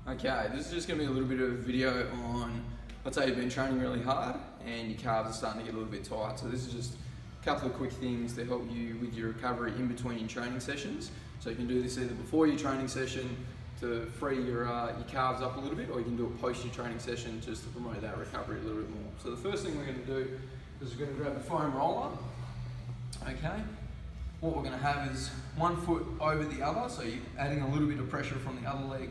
Okay, this is just going to be a little bit of a video on, let's say you've been training really hard and your calves are starting to get a little bit tight. So this is just a couple of quick things to help you with your recovery in between your training sessions. So you can do this either before your training session to free your calves up a little bit, or you can do it post your training session just to promote that recovery a little bit more. So the first thing we're going to do is we're going to grab the foam roller. Okay. What we're going to have is one foot over the other, so you're adding a little bit of pressure from the other leg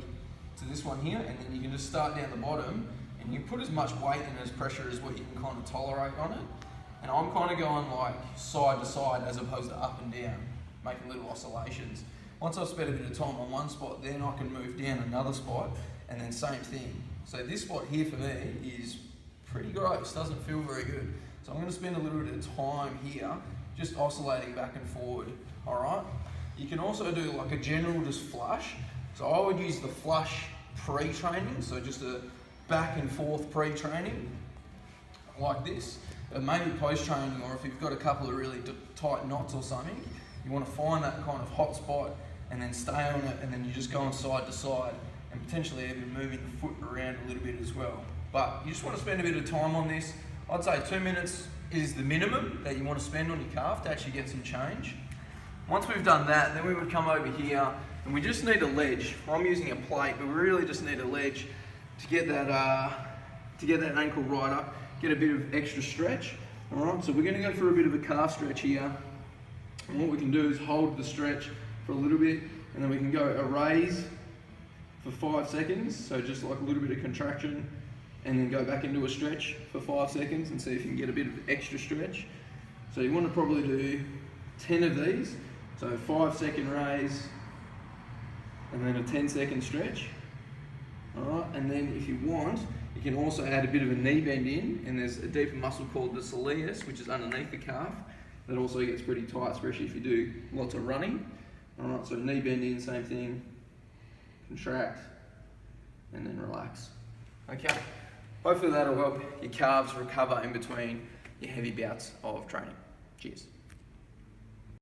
to this one here, and then you can just start down the bottom and you put as much weight and as pressure as what you can kind of tolerate on it. And I'm kind of going like side to side as opposed to up and down, making little oscillations. Once I've spent a bit of time on one spot, then I can move down another spot, and then same thing. So this spot here for me is pretty gross, doesn't feel very good. So I'm going to spend a little bit of time here just oscillating back and forward, all right? You can also do like a general just flush. So I would use the flush pre-training, so just a back and forth pre-training like this. Maybe post-training, or if you've got a couple of really tight knots or something, you want to find that kind of hot spot and then stay on it, and then you just go on side to side and potentially even moving the foot around a little bit as well. But you just want to spend a bit of time on this. I'd say 2 minutes is the minimum that you want to spend on your calf to actually get some change. Once we've done that, then we would come over here and we just need a ledge. I'm using a plate, but we really just need a ledge to get that ankle right up, get a bit of extra stretch. All right, so we're going to go for a bit of a calf stretch here. And what we can do is hold the stretch for a little bit, and then we can go a raise for 5 seconds. So just like a little bit of contraction, and then go back into a stretch for 5 seconds and see if you can get a bit of extra stretch. So you want to probably do 10 of these. So 5-second raise, and then a 10-second stretch. All right, and then if you want, you can also add a bit of a knee bend in, and there's a deeper muscle called the soleus, which is underneath the calf. That also gets pretty tight, especially if you do lots of running. All right, so knee bend in, same thing, contract, and then relax. Okay, hopefully that'll help your calves recover in between your heavy bouts of training. Cheers.